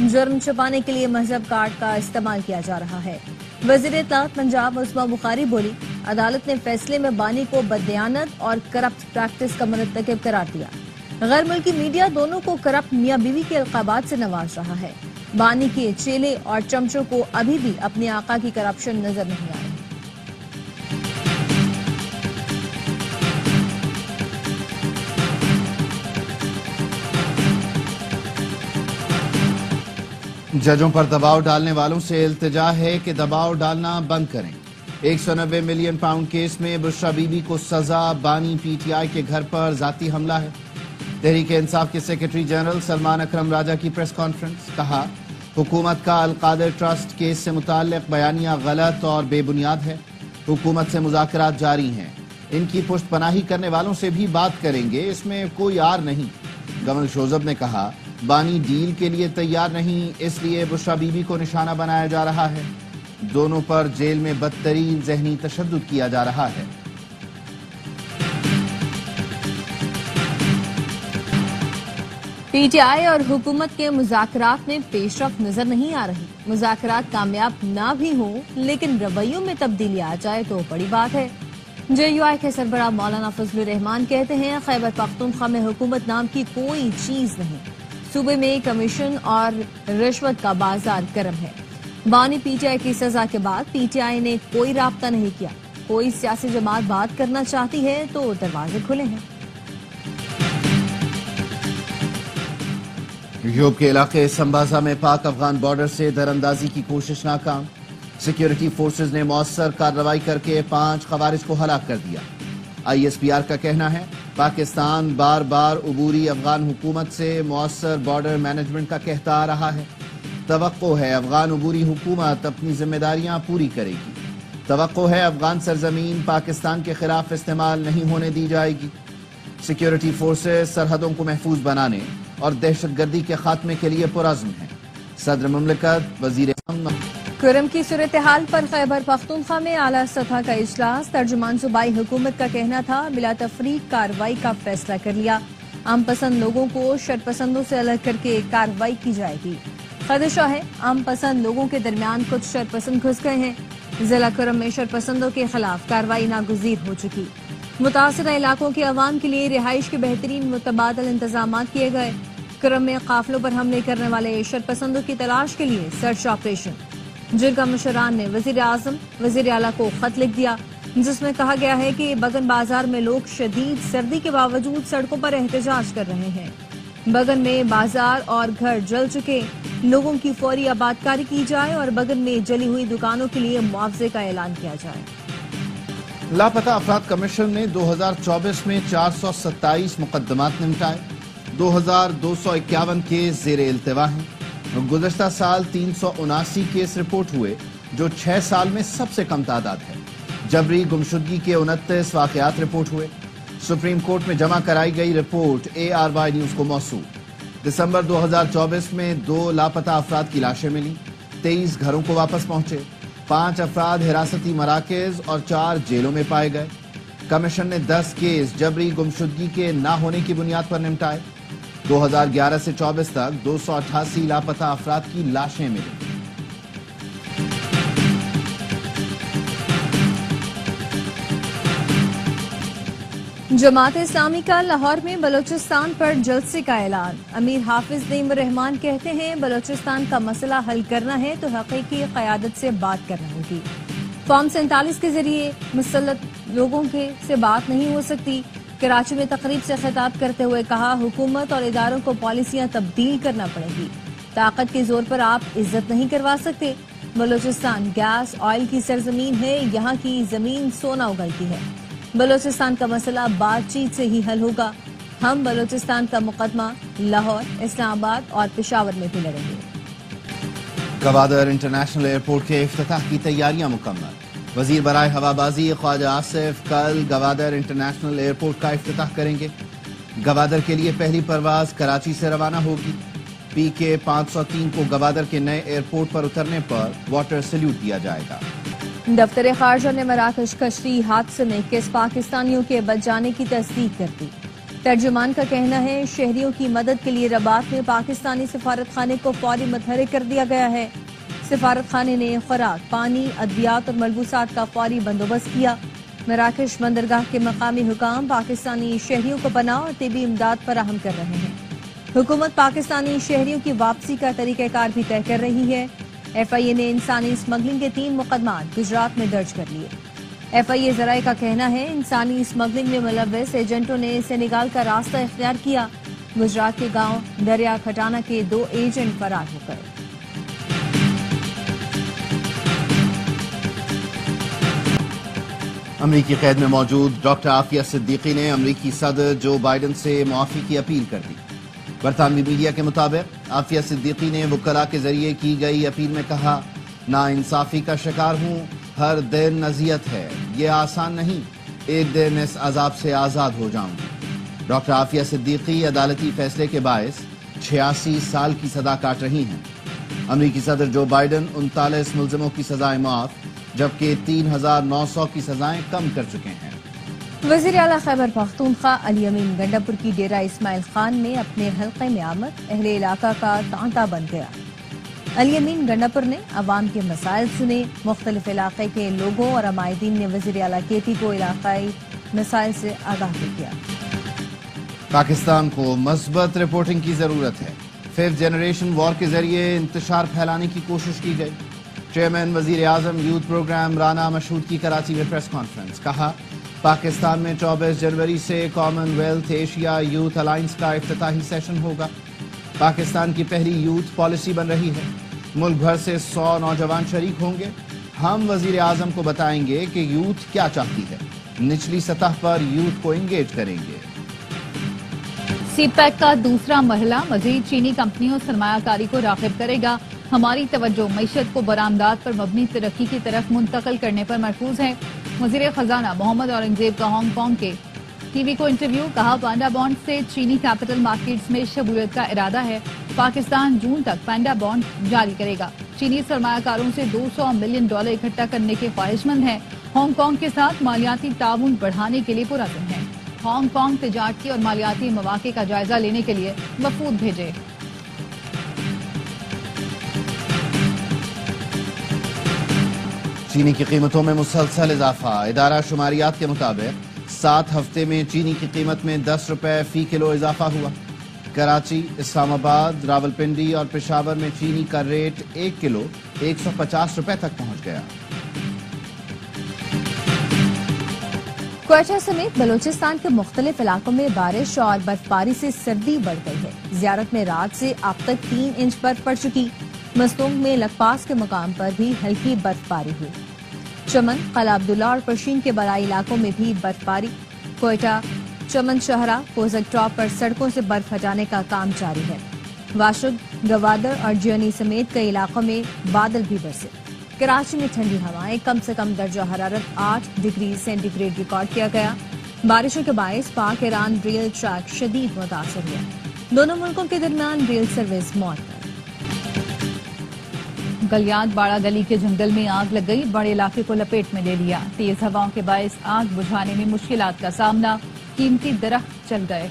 جرم چھپانے کے لیے مذہب کارڈ کا استعمال کیا جا رہا ہے۔ وزیر اطلاعات پنجاب عصمہ بخاری بولی، عدالت نے فیصلے میں بانی کو بددیانت اور کرپٹ پریکٹس کا مرتکب قرار دیا۔ غیر ملکی میڈیا دونوں کو کرپٹ میاں بیوی کے القابات سے نواز رہا ہے۔ بانی کے چیلے اور چمچوں کو ابھی بھی اپنے آقا کی کرپشن نظر نہیں آئی۔ ججوں پر دباؤ ڈالنے والوں سے التجا ہے کہ دباؤ ڈالنا بند کریں۔ 190 ملین پاؤنڈ کیس میں بشرا بی بی کو سزا، بانی پی ٹی آئی کے گھر پر ذاتی حملہ ہے۔ تحریک انصاف کے سیکرٹری جنرل سلمان اکرم راجہ کی پریس کانفرنس، کہا حکومت کا القادر ٹرسٹ کیس سے متعلق بیانیہ غلط اور بے بنیاد ہے۔ حکومت سے مذاکرات جاری ہیں، ان کی پشت پناہی کرنے والوں سے بھی بات کریں گے، اس میں کوئی آر نہیں۔ کمل شوذب نے کہا بانی ڈیل کے لیے تیار نہیں، اس لیے بشرا بی بی کو نشانہ بنایا جا رہا ہے۔ دونوں پر جیل میں بدترین ذہنی تشدد کیا جا رہا ہے۔ پی ٹی آئی اور حکومت کے مذاکرات میں پیش رفت نظر نہیں آ رہی۔ مذاکرات کامیاب نہ بھی ہوں لیکن رویوں میں تبدیلی آ جائے تو بڑی بات ہے۔ جے یو آئی کے سربراہ مولانا فضل الرحمان کہتے ہیں خیبر پختونخوا میں حکومت نام کی کوئی چیز نہیں، صوبے میں کمیشن اور رشوت کا بازار گرم ہے۔ بانی پی ٹی آئی کی سزا کے بعد پی ٹی آئی نے کوئی رابطہ نہیں کیا۔ کوئی سیاسی جماعت بات کرنا چاہتی ہے تو دروازے کھلے ہیں۔ یوب کے علاقے سمبازا میں پاک افغان بارڈر سے دراندازی کی کوشش ناکام۔ سیکیورٹی فورسز نے مؤثر کارروائی کر کے 5 خوارج کو ہلاک کر دیا۔ آئی ایس پی آر کا کہنا ہے پاکستان بار بار عبوری افغان حکومت سے مؤثر بارڈر مینجمنٹ کا کہتا آ رہا ہے۔ توقع ہے افغان عبوری حکومت اپنی ذمہ داریاں پوری کرے گی۔ توقع ہے افغان سرزمین پاکستان کے خلاف استعمال نہیں ہونے دی جائے گی۔ سیکیورٹی فورسز سرحدوں کو محفوظ بنانے اور دہشت گردی کے خاتمے کے لیے پرعزم ہیں۔ صدر مملکت وزیر کرم کی صورتحال پر خیبر پختونخوا میں اعلیٰ سطح کا اجلاس، ترجمان صوبائی حکومت کا کہنا تھا بلا تفریق کارروائی کا فیصلہ کر لیا۔ عام پسند لوگوں کو شر پسندوں سے الگ کر کے کارروائی کی جائے گی۔ خدشہ ہے عام پسند لوگوں کے درمیان کچھ شر پسند گھس گئے ہیں۔ ضلع کرم میں شر پسندوں کے خلاف کارروائی ناگزیر ہو چکی۔ متاثرہ علاقوں کے عوام کے لیے رہائش کے بہترین متبادل انتظامات کیے گئے۔ کرم میں قافلوں پر حملے کرنے والے شر پسندوں کی تلاش کے لیے سرچ آپریشن۔ جرگہ مشران نے وزیر اعظم وزیر اعلیٰ کو خط لکھ دیا جس میں کہا گیا ہے کہ بگن بازار میں لوگ شدید سردی کے باوجود سڑکوں پر احتجاج کر رہے ہیں۔ بگن میں بازار اور گھر جل چکے، لوگوں کی فوری آبادکاری کی جائے اور بگن میں جلی ہوئی دکانوں کے لیے معاوضے کا اعلان کیا جائے۔ لاپتہ افراد کمیشن نے 2024 میں 427 مقدمات نمٹائے، 2251 کیس زیر التوا ہیں۔ گزشتہ سال 379 کیس رپورٹ ہوئے جو 6 سال میں سب سے کم تعداد ہے۔ جبری گمشدگی کے 29 واقعات رپورٹ ہوئے۔ سپریم کورٹ میں جمع کرائی گئی رپورٹ ARY نیوز کو موصول۔ دسمبر 2024 میں 2 لاپتہ افراد کی لاشیں ملی، 23 گھروں کو واپس پہنچے، 5 افراد حراستی مراکز اور 4 جیلوں میں پائے گئے۔ کمیشن نے 10 کیس جبری گمشدگی کے نہ ہونے کی بنیاد پر نمٹائے۔ 2011 سے 24 تک 288 لاپتہ افراد کی لاشیں ملی۔ جماعت اسلامی کا لاہور میں بلوچستان پر جلسے کا اعلان۔ امیر حافظ نعیم الرحمان کہتے ہیں بلوچستان کا مسئلہ حل کرنا ہے تو حقیقی قیادت سے بات کرنا ہوگی۔ فارم 47 کے ذریعے مسلط لوگوں سے بات نہیں ہو سکتی۔ کراچی میں تقریب سے خطاب کرتے ہوئے کہا حکومت اور اداروں کو پالیسیاں تبدیل کرنا پڑے گی، طاقت کے زور پر آپ عزت نہیں کروا سکتے۔ بلوچستان گیس آئل کی سرزمین ہے، یہاں کی زمین سونا اگلتی ہے۔ بلوچستان کا مسئلہ بات چیت سے ہی حل ہوگا۔ ہم بلوچستان کا مقدمہ لاہور، اسلام آباد اور پشاور میں بھی لڑیں گے۔ گوادر انٹرنیشنل ایئرپورٹ کے افتتاح کی تیاریاں مکمل۔ وزیر برائے ہوابازی خواجہ آصف کل گوادر انٹرنیشنل ایئرپورٹ کا افتتاح کریں گے۔ گوادر کے لیے پہلی پرواز کراچی سے روانہ ہوگی۔ PK 503 کو گوادر کے نئے ایئرپورٹ پر اترنے پر واٹر سیلیوٹ دیا جائے گا۔ دفتر خارجہ نے مراکش کشتی حادثے میں 21 پاکستانیوں کے بچ جانے کی تصدیق کر دی۔ ترجمان کا کہنا ہے شہریوں کی مدد کے لیے رباط میں پاکستانی سفارت خانے کو فوری متحرک کر دیا گیا ہے۔ سفارت خانے نے خوراک، پانی، ادویات اور ملبوسات کا فوری بندوبست کیا۔ مراکش بندرگاہ کے مقامی حکام پاکستانی شہریوں کو پناہ اور طبی امداد فراہم کر رہے ہیں۔ حکومت پاکستانی شہریوں کی واپسی کا طریقہ کار بھی طے کر رہی ہے۔ ایف آئی اے نے انسانی اسمگلنگ کے 3 مقدمات گجرات میں درج کر لیے۔ ایف آئی اے ذرائع کا کہنا ہے انسانی اسمگلنگ میں ملوث ایجنٹوں نے سینیگال کا راستہ اختیار کیا۔ گجرات کے گاؤں دریا کھٹانا کے 2 ایجنٹ فرار ہو گئے۔ امریکی قید میں موجود ڈاکٹر عافیہ صدیقی نے امریکی صدر جو بائیڈن سے معافی کی اپیل کر دی۔ برطانوی میڈیا کے مطابق عافیہ صدیقی نے وکلاء کے ذریعے کی گئی اپیل میں کہا، ناانصافی کا شکار ہوں، ہر دن اذیت ہے، یہ آسان نہیں، ایک دن اس عذاب سے آزاد ہو جاؤں گی۔ ڈاکٹر عافیہ صدیقی عدالتی فیصلے کے باعث 86 سال کی سزا کاٹ رہی ہیں۔ امریکی صدر جو بائیڈن 39 ملزموں کی سزائیں معاف جبکہ 3900 کی سزائیں کم کر چکے ہیں۔ وزیر اعلیٰ خیبر پختونخوا علی امین گنڈاپور کی ڈیرہ اسماعیل خان میں اپنے حلقے میں آمد اہل علاقہ کا تانتا بن گیا۔ علی امین گنڈاپور نے عوام کے مسائل سنے۔ مختلف علاقے کے لوگوں اور عمائدین نے وزیر اعلیٰ کیتی کو علاقائی مسائل سے آگاہ بھی کیا۔ پاکستان کو مثبت رپورٹنگ کی ضرورت ہے۔ 5th جنریشن وار کے ذریعے انتشار پھیلانے کی کوشش کی گئی۔ چیئرمین وزیر اعظم یوتھ پروگرام رانا مشہود کی کراچی میں پریس کانفرنس، کہا پاکستان میں 24 جنوری سے common wealth Asia youth alliance کا افتتاحی سیشن ہوگا۔ پاکستان کی پہلی یوتھ پالیسی بن رہی ہے۔ ملک بھر سے 100 نوجوان شریک ہوں گے۔ ہم وزیر اعظم کو بتائیں گے کہ یوتھ کیا چاہتی ہے، نچلی سطح پر یوتھ کو انگیج کریں گے۔ سی پیک کا دوسرا مرحلہ مزید چینی کمپنیوں سرمایہ کاری کو راغب کرے گا۔ ہماری توجہ معیشت کو برآمدات پر مبنی ترقی کی طرف منتقل کرنے پر مرکوز ہے۔ وزیر خزانہ محمد اورنگزیب کا ہانگ کانگ کے ٹی وی کو انٹرویو، کہا پانڈا بانڈ سے چینی کیپٹل مارکیٹس میں شمولیت کا ارادہ ہے۔ پاکستان جون تک پانڈا بانڈ جاری کرے گا۔ چینی سرمایہ کاروں سے $200 ملین اکٹھا کرنے کے خواہش مند ہیں۔ ہانگ کانگ کے ساتھ مالیاتی تعاون بڑھانے کے لیے پرعزم ہیں۔ ہانگ کانگ تجارتی اور مالیاتی مواقع کا جائزہ لینے کے لیے وفود بھیجے۔ چینی کی قیمتوں میں مسلسل اضافہ۔ ادارہ شماریات کے مطابق 7 ہفتے میں چینی کی قیمت میں 10 روپے فی کلو اضافہ ہوا۔ کراچی، اسلام آباد، راولپنڈی اور پشاور میں چینی کا ریٹ 1 کلو 150 روپے تک پہنچ گیا۔ کوئٹہ سمیت بلوچستان کے مختلف علاقوں میں بارش اور برف باری سے سردی بڑھ گئی ہے۔ زیارت میں رات سے اب تک 3 انچ برف پڑ چکی۔ مستونگ میں لکپاس کے مقام پر بھی ہلکی برف باری ہوئی۔ چمن، قلعہ عبداللہ اور پرشین کے بالائی علاقوں میں بھی برف باری۔ کوئٹہ، چمن شہرہ، کوزک ٹاپ پر سڑکوں سے برف ہٹانے کا کام جاری ہے۔ واشد، گوادر اور جرنی سمیت کئی علاقوں میں بادل بھی برسے۔ کراچی میں ٹھنڈی ہوائیں، کم سے کم درجہ حرارت 8 ڈگری سینٹی گریڈ ریکارڈ کیا گیا۔ بارشوں کے باعث پاک ایران ریل ٹریک شدید متاثر ہوا۔ دونوں ملکوں کے درمیان ریل سروس معطل۔ گلیات باڑہ گلی کے جنگل میں آگ لگ گئی، بڑے علاقے کو لپیٹ میں لے لیا۔ تیز ہواؤں کے باعث آگ بجھانے میں مشکلات کا سامنا، قیمتی درخت جل گئے۔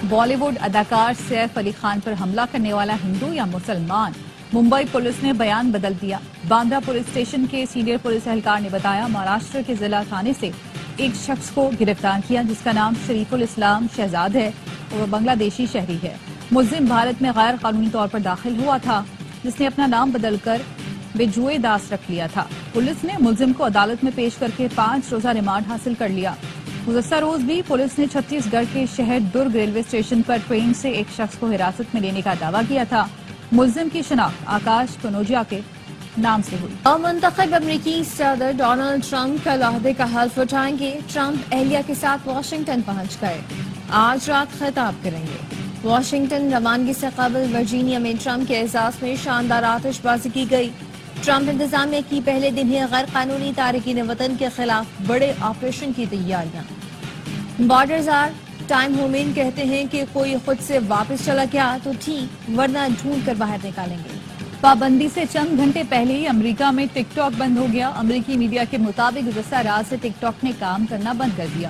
بالی ووڈ اداکار سیف علی خان پر حملہ کرنے والا ہندو یا مسلمان؟ ممبئی پولیس نے بیان بدل دیا۔ باندرا پولیس اسٹیشن کے سینئر پولیس اہلکار نے بتایا مہاراشٹر کے ضلع تھانے سے ایک شخص کو گرفتار کیا جس کا نام شریف الاسلام شہزاد ہے اور وہ بنگلہ دیشی شہری ہے۔ ملزم بھارت میں غیر قانونی طور پر داخل ہوا تھا، جس نے اپنا نام بدل کر بجوئے داس رکھ لیا تھا۔ پولیس نے ملزم کو عدالت میں پیش کر کے 5 روزہ ریمانڈ حاصل کر لیا۔ گزشتہ روز بھی پولیس نے چھتیس گڑھ کے شہر درگ ریلوے اسٹیشن پر ٹرین سے ایک شخص کو حراست میں لینے کا دعویٰ کیا تھا۔ ملزم کی شناخت آکاش کنوجیا کے نام سے ہوئی۔ منتخب امریکی صدر ڈونلڈ ٹرمپ کل عہدے کا حلف اٹھائیں گے۔ ٹرمپ اہلیہ کے ساتھ واشنگٹن پہنچ گئے، آج رات خطاب کریں گے۔ واشنگٹن روانگی سے قبل ورجینیا میں ٹرمپ کے اعزاز میں شاندار آتش بازی کی گئی۔ ٹرمپ انتظامیہ کی پہلے دن ہی غیر قانونی تارکین وطن کے خلاف بڑے آپریشن کی تیاریاں۔ بارڈرز آر ٹائم ہومین کہتے ہیں کہ کوئی خود سے واپس چلا گیا تو ٹھیک، ورنہ ڈھونڈ کر باہر نکالیں گے۔ پابندی سے چند گھنٹے پہلے ہی امریکہ میں ٹک ٹاک بند ہو گیا۔ امریکی میڈیا کے مطابق گزشتہ رات سے ٹک ٹاک نے کام کرنا بند کر دیا۔